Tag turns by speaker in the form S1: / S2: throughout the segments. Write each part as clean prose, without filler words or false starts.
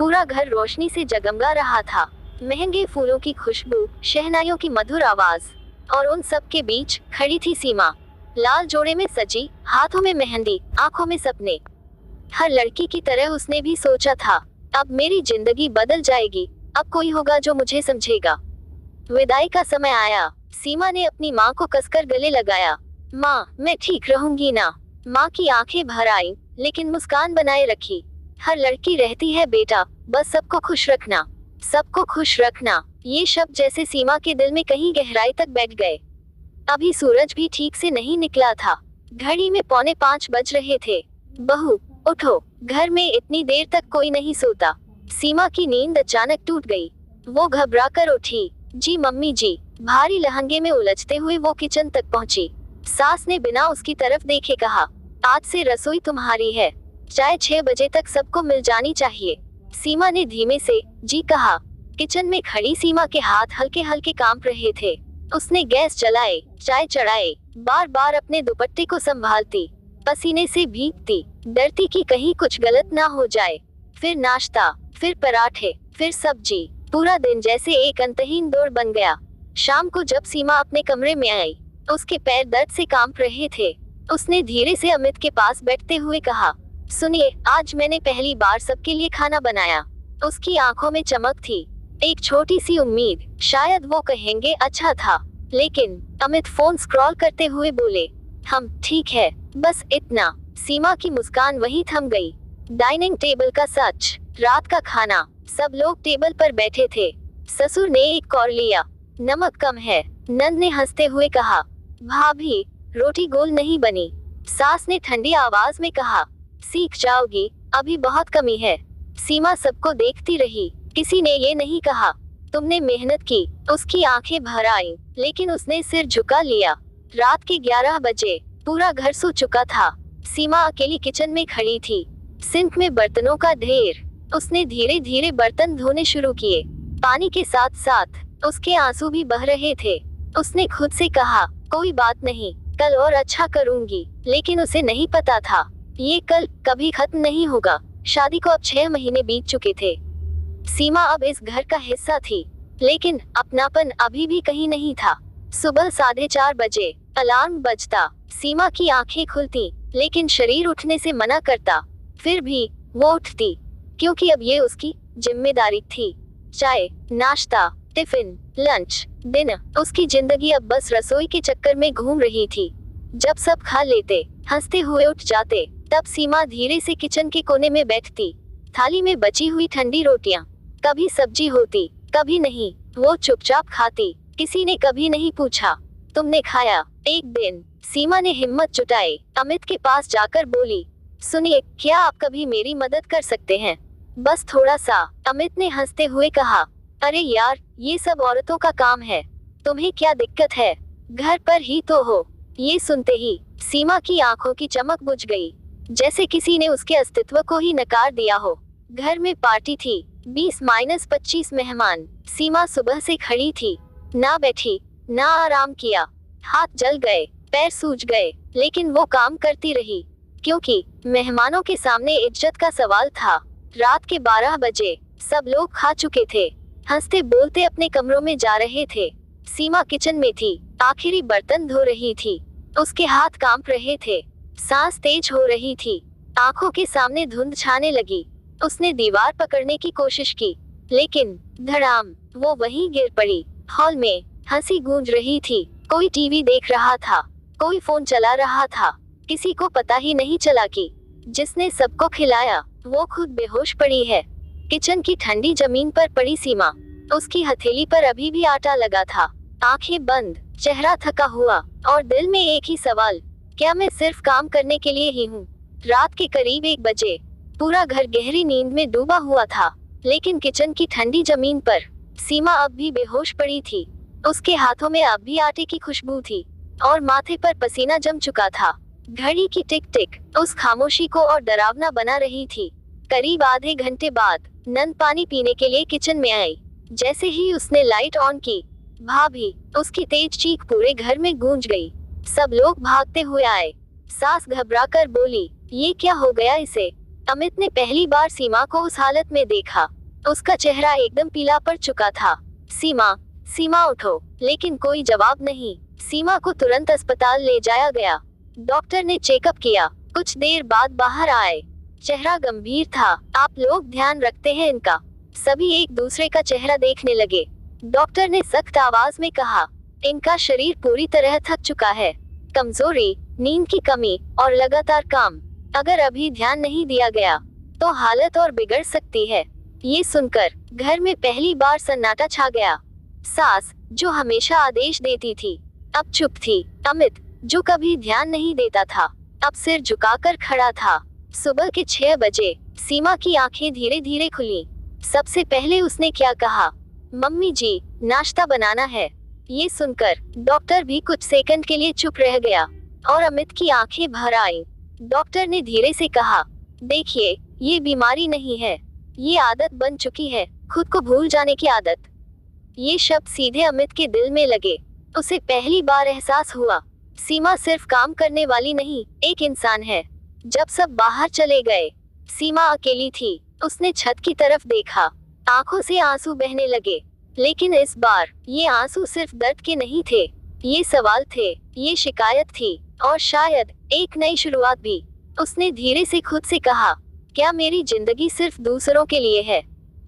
S1: पूरा घर रोशनी से जगमगा रहा था। महंगे फूलों की खुशबू, शहनाइयों की मधुर आवाज, और उन सब के बीच खड़ी थी सीमा, लाल जोड़े में सजी, हाथों में मेहंदी, आंखों में सपने। हर लड़की की तरह उसने भी सोचा था, अब मेरी जिंदगी बदल जाएगी, अब कोई होगा जो मुझे समझेगा। विदाई का समय आया। सीमा ने अपनी माँ को कसकर गले लगाया। माँ, मैं ठीक रहूंगी ना? माँ की आंखें भर आईं, लेकिन मुस्कान बनाए रखी। हर लड़की रहती है बेटा, बस सबको खुश रखना, सबको खुश रखना। ये शब्द जैसे सीमा के दिल में कहीं गहराई तक बैठ गए। अभी सूरज भी ठीक से नहीं निकला था। घड़ी में 4:45 बज रहे थे। बहू, उठो, घर में इतनी देर तक कोई नहीं सोता। सीमा की नींद अचानक टूट गई। वो घबराकर उठी। जी मम्मी जी। भारी लहंगे में उलझते हुए वो किचन तक पहुंची। सास ने बिना उसकी तरफ देखे कहा, आज से रसोई तुम्हारी है, चाय 6 बजे तक सबको मिल जानी चाहिए। सीमा ने धीमे से जी कहा। किचन में खड़ी सीमा के हाथ हल्के हल्के कांप रहे थे। उसने गैस जलाए, चाय चढ़ाए, बार बार अपने दुपट्टे को संभालती, पसीने से भीगती, डरती कि कहीं कुछ गलत ना हो जाए। फिर नाश्ता, फिर पराठे, फिर सब्जी। पूरा दिन जैसे एक अंतहीन दौड़ बन गया। शाम को जब सीमा अपने कमरे में आई, उसके पैर दर्द से कांप रहे थे। उसने धीरे से अमित के पास बैठते हुए कहा, सुनिए, आज मैंने पहली बार सबके लिए खाना बनाया। उसकी आंखों में चमक थी, एक छोटी सी उम्मीद, शायद वो कहेंगे अच्छा था। लेकिन अमित फोन स्क्रॉल करते हुए बोले, हम ठीक है, बस इतना। सीमा की मुस्कान वहीं थम गई। डाइनिंग टेबल का सच, रात का खाना, सब लोग टेबल पर बैठे थे। ससुर ने एक कौर लिया, नमक कम है। नंद ने हंसते हुए कहा, भाभी, रोटी गोल नहीं बनी। सास ने ठंडी आवाज में कहा, सीख जाओगी, अभी बहुत कमी है। सीमा सबको देखती रही। किसी ने ये नहीं कहा, तुमने मेहनत की। उसकी आंखें भर आईं, लेकिन उसने सिर झुका लिया। रात के 11 बजे, पूरा घर सो चुका था। सीमा अकेली किचन में खड़ी थी, सिंक में बर्तनों का ढेर। उसने धीरे धीरे बर्तन धोने शुरू किए। पानी के साथ साथ उसके आंसू भी बह रहे थे। उसने खुद से कहा, कोई बात नहीं, कल और अच्छा करूंगी। लेकिन उसे नहीं पता था, ये कल कभी खत्म नहीं होगा। शादी को अब 6 महीने बीत चुके थे। सीमा अब इस घर का हिस्सा थी, लेकिन अपनापन अभी भी कहीं नहीं था। सुबह 4:30 बजे अलार्म बजता। सीमा की आंखें खुलती, लेकिन शरीर उठने से मना करता। फिर भी वो उठती, क्योंकि अब ये उसकी जिम्मेदारी थी। चाय, नाश्ता, टिफिन, लंच, डिनर। उसकी जिंदगी अब बस रसोई के चक्कर में घूम रही थी। जब सब खा लेते, हंसते हुए उठ जाते, तब सीमा धीरे से किचन के कोने में बैठती। थाली में बची हुई ठंडी रोटियां, कभी सब्जी होती, कभी नहीं। वो चुपचाप खाती। किसी ने कभी नहीं पूछा, तुमने खाया? एक दिन सीमा ने हिम्मत जुटाई, अमित के पास जाकर बोली, सुनिए, क्या आप कभी मेरी मदद कर सकते हैं? बस थोड़ा सा। अमित ने हंसते हुए कहा, अरे यार, ये सब औरतों का काम है, तुम्हें क्या दिक्कत है? घर पर ही तो हो। ये सुनते ही सीमा की आंखों की चमक बुझ गई, जैसे किसी ने उसके अस्तित्व को ही नकार दिया हो। घर में पार्टी थी, 20-25 मेहमान। सीमा सुबह से खड़ी थी, ना बैठी, ना आराम किया। हाथ जल गए, पैर सूज गए, लेकिन वो काम करती रही, क्योंकि मेहमानों के सामने इज्जत का सवाल था। रात के 12 बजे सब लोग खा चुके थे, हंसते बोलते अपने कमरों में जा रहे थे। सीमा किचन में थी, आखिरी बर्तन धो रही थी। उसके हाथ कांप रहे थे, सांस तेज हो रही थी, आंखों के सामने धुंध छाने लगी। उसने दीवार पकड़ने की कोशिश की, लेकिन धड़ाम, वो वहीं गिर पड़ी। हॉल में हंसी गूंज रही थी। कोई टीवी देख रहा था, कोई फोन चला रहा था। किसी को पता ही नहीं चला कि जिसने सबको खिलाया, वो खुद बेहोश पड़ी है। किचन की ठंडी जमीन पर पड़ी सीमा, उसकी हथेली पर अभी भी आटा लगा था। आंखें बंद, चेहरा थका हुआ, और दिल में एक ही सवाल, क्या मैं सिर्फ काम करने के लिए ही हूँ? रात के करीब 1 बजे पूरा घर गहरी नींद में डूबा हुआ था, लेकिन किचन की ठंडी जमीन पर सीमा अब भी बेहोश पड़ी थी। उसके हाथों में अब भी आटे की खुशबू थी, और माथे पर पसीना जम चुका था। घड़ी की टिक टिक उस खामोशी को और डरावना बना रही थी। करीब आधे घंटे बाद नंद पानी पीने के लिए किचन में आई। जैसे ही उसने लाइट ऑन की, भाभी, उसकी तेज चीख पूरे घर में गूंज गई। सब लोग भागते हुए आए। सास घबराकर बोली, ये क्या हो गया इसे? अमित ने पहली बार सीमा को उस हालत में देखा। उसका चेहरा एकदम पीला पड़ चुका था। सीमा, सीमा उठो, लेकिन कोई जवाब नहीं। सीमा को तुरंत अस्पताल ले जाया गया। डॉक्टर ने चेकअप किया। कुछ देर बाद बाहर आए। चेहरा गंभीर था। आप लोग ध्यान रखते हैं इनका। सभी एक दूसरे का चेहरा देखने लगे। डॉक्टर ने सख्त आवाज में कहा, इनका शरीर पूरी तरह थक चुका है। कमजोरी, नींद की कमी और लगातार काम। अगर अभी ध्यान नहीं दिया गया तो हालत और बिगड़ सकती है। ये सुनकर घर में पहली बार सन्नाटा छा गया। सास, जो हमेशा आदेश देती थी, अब चुप थी। अमित, जो कभी ध्यान नहीं देता था, अब सिर झुकाकर खड़ा था। सुबह के 6 बजे सीमा की आंखें धीरे धीरे खुली। सबसे पहले उसने क्या कहा, मम्मी जी, नाश्ता बनाना है। ये सुनकर डॉक्टर भी कुछ सेकंड के लिए चुप रह गया और अमित की आंखें भर आईं। डॉक्टर ने धीरे से कहा, देखिए, ये बीमारी नहीं है, ये आदत बन चुकी है, खुद को भूल जाने की आदत। ये शब्द सीधे अमित के दिल में लगे। उसे पहली बार एहसास हुआ, सीमा सिर्फ काम करने वाली नहीं, एक इंसान है। जब सब बाहर चले गए, सीमा अकेली थी। उसने छत की तरफ देखा। आंखों से आंसू बहने लगे। लेकिन इस बार ये आंसू सिर्फ दर्द के नहीं थे, ये सवाल थे, ये शिकायत थी और शायद एक नई शुरुआत भी। उसने धीरे से खुद से कहा, क्या मेरी जिंदगी सिर्फ दूसरों के लिए है?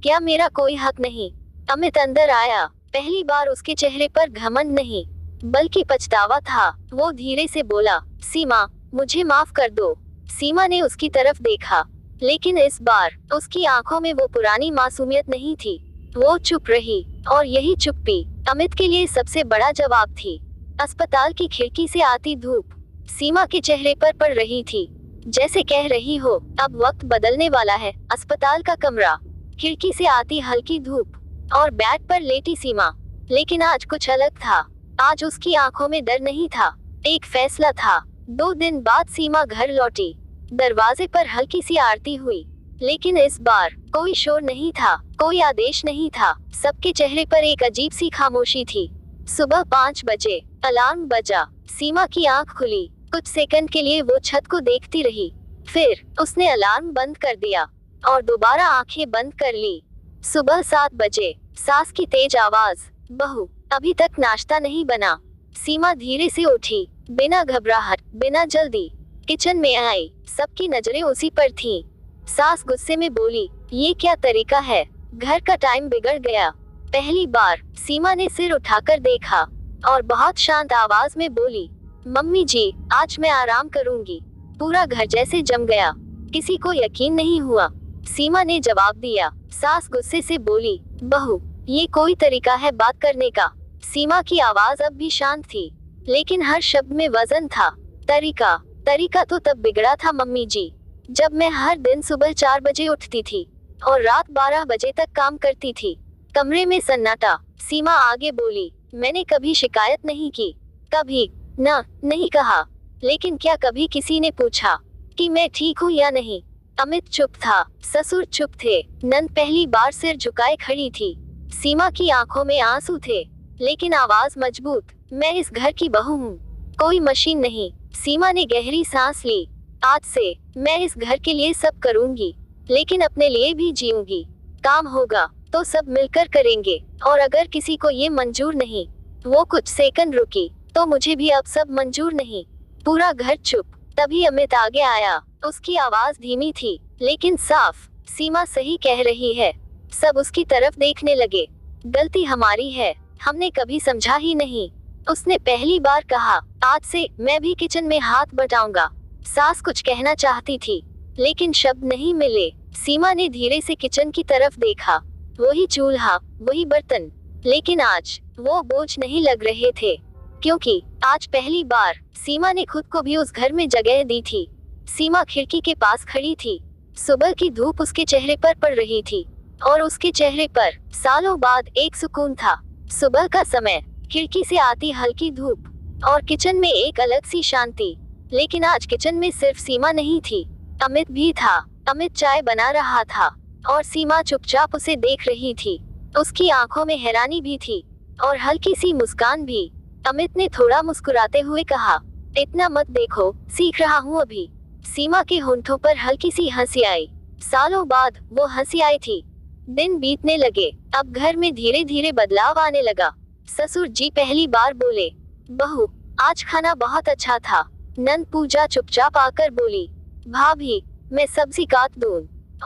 S1: क्या मेरा कोई हक नहीं? अमित अंदर आया। पहली बार उसके चेहरे पर घमंड नहीं, बल्कि पछतावा था। वो धीरे से बोला, सीमा, मुझे माफ कर दो। सीमा ने उसकी तरफ देखा, लेकिन इस बार उसकी आंखों में वो पुरानी मासूमियत नहीं थी। वो चुप रही और यही चुप्पी अमित के लिए सबसे बड़ा जवाब थी। अस्पताल की खिड़की से आती धूप सीमा के चेहरे पर पड़ रही थी, जैसे कह रही हो, अब वक्त बदलने वाला है। अस्पताल का कमरा, खिड़की से आती हल्की धूप और बेड पर लेटी सीमा। लेकिन आज कुछ अलग था। आज उसकी आंखों में डर नहीं था, एक फैसला था। 2 दिन बाद सीमा घर लौटी। दरवाजे पर हल्की सी आरती हुई, लेकिन इस बार कोई शोर नहीं था, कोई आदेश नहीं था। सबके चेहरे पर एक अजीब सी खामोशी थी। सुबह 5 बजे अलार्म बजा। सीमा की आंख खुली। कुछ सेकंड के लिए वो छत को देखती रही, फिर उसने अलार्म बंद कर दिया और दोबारा आंखें बंद कर ली। सुबह 7 बजे सास की तेज आवाज, बहू, अभी तक नाश्ता नहीं बना। सीमा धीरे से उठी, बिना घबराहट, बिना जल्दी किचन में आई। सबकी नजरें उसी पर थीं। सास गुस्से में बोली, ये क्या तरीका है? घर का टाइम बिगड़ गया। पहली बार सीमा ने सिर उठाकर देखा और बहुत शांत आवाज में बोली, मम्मी जी, आज मैं आराम करूंगी। पूरा घर जैसे जम गया। किसी को यकीन नहीं हुआ। सीमा ने जवाब दिया। सास गुस्से से बोली, बहू, ये कोई तरीका है बात करने का? सीमा की आवाज अब भी शांत थी, लेकिन हर शब्द में वजन था। तरीका? तरीका तो तब बिगड़ा था मम्मी जी, जब मैं हर दिन सुबह 4 बजे उठती थी और रात 12 बजे तक काम करती थी। कमरे में सन्नाटा। सीमा आगे बोली, मैंने कभी शिकायत नहीं की, कभी नहीं कहा। लेकिन क्या कभी किसी ने पूछा कि मैं ठीक हूँ या नहीं? अमित चुप था, ससुर चुप थे, नंद पहली बार सिर झुकाए खड़ी थी। सीमा की आंखों में आंसू थे, लेकिन आवाज मजबूत, मैं इस घर की बहू हूँ, कोई मशीन नहीं। सीमा ने गहरी सांस ली। आज से मैं इस घर के लिए सब करूंगी, लेकिन अपने लिए भी जीऊंगी। काम होगा तो सब मिलकर करेंगे, और अगर किसी को ये मंजूर नहीं। वो कुछ सेकंड रुकी, तो मुझे भी अब सब मंजूर नहीं। पूरा घर चुप। तभी अमित आगे आया। उसकी आवाज धीमी थी, लेकिन साफ, सीमा सही कह रही है। सब उसकी तरफ देखने लगे। गलती हमारी है, हमने कभी समझा ही नहीं। उसने पहली बार कहा, आज से मैं भी किचन में हाथ बटाऊंगा। सास कुछ कहना चाहती थी, लेकिन शब्द नहीं मिले। सीमा ने धीरे से किचन की तरफ देखा। वही चूल्हा, वही बर्तन, लेकिन आज वो बोझ नहीं लग रहे थे, क्योंकि आज पहली बार सीमा ने खुद को भी उस घर में जगह दी थी। सीमा खिड़की के पास खड़ी थी। सुबह की धूप उसके चेहरे पर पड़ रही थी, और उसके चेहरे पर सालों बाद एक सुकून था। सुबह का समय, खिड़की से आती हल्की धूप और किचन में एक अलग सी शांति। लेकिन आज किचन में सिर्फ सीमा नहीं थी, अमित भी था। अमित चाय बना रहा था और सीमा चुपचाप उसे देख रही थी। उसकी आंखों में हैरानी भी थी और हल्की सी मुस्कान भी। अमित ने थोड़ा मुस्कुराते हुए कहा, इतना मत देखो, सीख रहा हूँ अभी। सीमा के होंठों पर हल्की सी हंसी आई। सालों बाद वो हंसी आई थी। दिन बीतने लगे। अब घर में धीरे धीरे बदलाव आने लगा। ससुर जी पहली बार बोले, बहू आज खाना बहुत अच्छा था। नंद पूजा चुपचाप आकर बोली, भाभी मैं सब्जी काट दूं।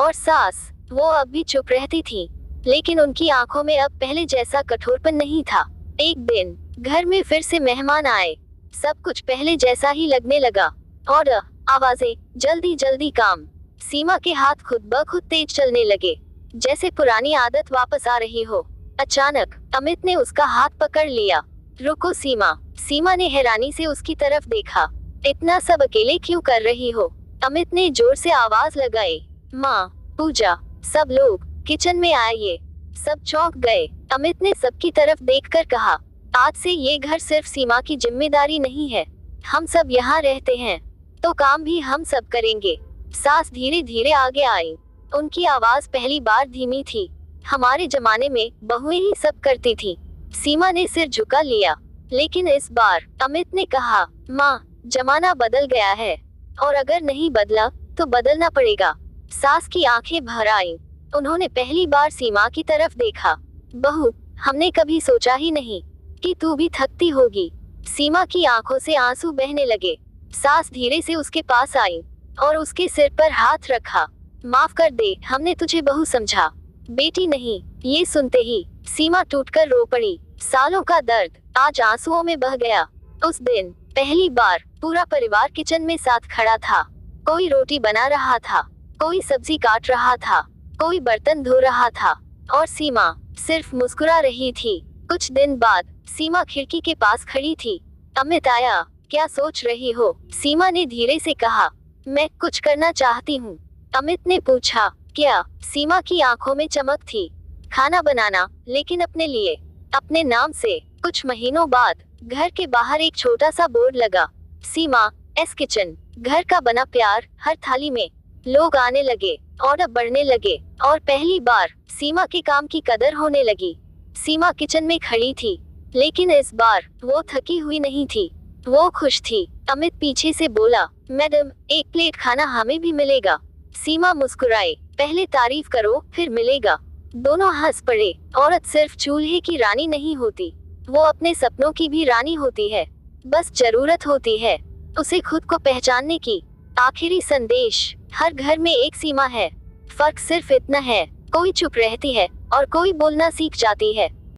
S1: और सास, वो अब भी चुप रहती थी, लेकिन उनकी आंखों में अब पहले जैसा कठोरपन नहीं था। एक दिन घर में फिर से मेहमान आए। सब कुछ पहले जैसा ही लगने लगा। और आवाजें, जल्दी जल्दी काम। सीमा के हाथ खुद ब खुद तेज चलने लगे, जैसे पुरानी आदत वापस आ रही हो। अचानक अमित ने उसका हाथ पकड़ लिया। रुको सीमा। सीमा ने हैरानी से उसकी तरफ देखा। इतना सब अकेले क्यों कर रही हो? अमित ने जोर से आवाज लगाई। माँ, पूजा, सब लोग किचन में आइए। सब चौंक गए। अमित ने सबकी तरफ देखकर कहा, आज से ये घर सिर्फ सीमा की जिम्मेदारी नहीं है। हम सब यहाँ रहते हैं, तो काम भी हम सब करेंगे। सास धीरे धीरे आगे आई। उनकी आवाज पहली बार धीमी थी। हमारे जमाने में बहुएं ही सब करती थी। सीमा ने सिर झुका लिया। लेकिन इस बार अमित ने कहा, माँ, जमाना बदल गया है, और अगर नहीं बदला तो बदलना पड़ेगा। सास की आंखें भर आईं। उन्होंने पहली बार सीमा की तरफ देखा। बहू, हमने कभी सोचा ही नहीं कि तू भी थकती होगी। सीमा की आंखों से आंसू बहने लगे। सास धीरे से उसके पास आई और उसके सिर पर हाथ रखा। माफ कर दे, हमने तुझे बहू समझा, बेटी नहीं। ये सुनते ही सीमा टूटकर रो पड़ी। सालों का दर्द आज आंसुओं में बह गया। उस दिन पहली बार पूरा परिवार किचन में साथ खड़ा था। कोई रोटी बना रहा था, कोई सब्जी काट रहा था, कोई बर्तन धो रहा था, और सीमा सिर्फ मुस्कुरा रही थी। कुछ दिन बाद सीमा खिड़की के पास खड़ी थी। अमित आया। क्या सोच रही हो? सीमा ने धीरे से कहा, मैं कुछ करना चाहती हूँ। अमित ने पूछा, क्या? सीमा की आंखों में चमक थी। खाना बनाना, लेकिन अपने लिए, अपने नाम से। कुछ महीनों बाद घर के बाहर एक छोटा सा बोर्ड लगा, सीमा एस किचन। घर का बना प्यार हर थाली में। लोग आने लगे, ऑर्डर बढ़ने लगे, और पहली बार सीमा के काम की कदर होने लगी। सीमा किचन में खड़ी थी, लेकिन इस बार वो थकी हुई नहीं थी, वो खुश थी। अमित पीछे से बोला, मैडम, एक प्लेट खाना हमें भी मिलेगा। सीमा मुस्कुराई, पहले तारीफ करो फिर मिलेगा। दोनों हंस पड़े। औरत सिर्फ चूल्हे की रानी नहीं होती, वो अपने सपनों की भी रानी होती है। बस जरूरत होती है उसे खुद को पहचानने की। आखिरी संदेश, हर घर में एक सीमा है। फर्क सिर्फ इतना है, कोई चुप रहती है और कोई बोलना सीख जाती है।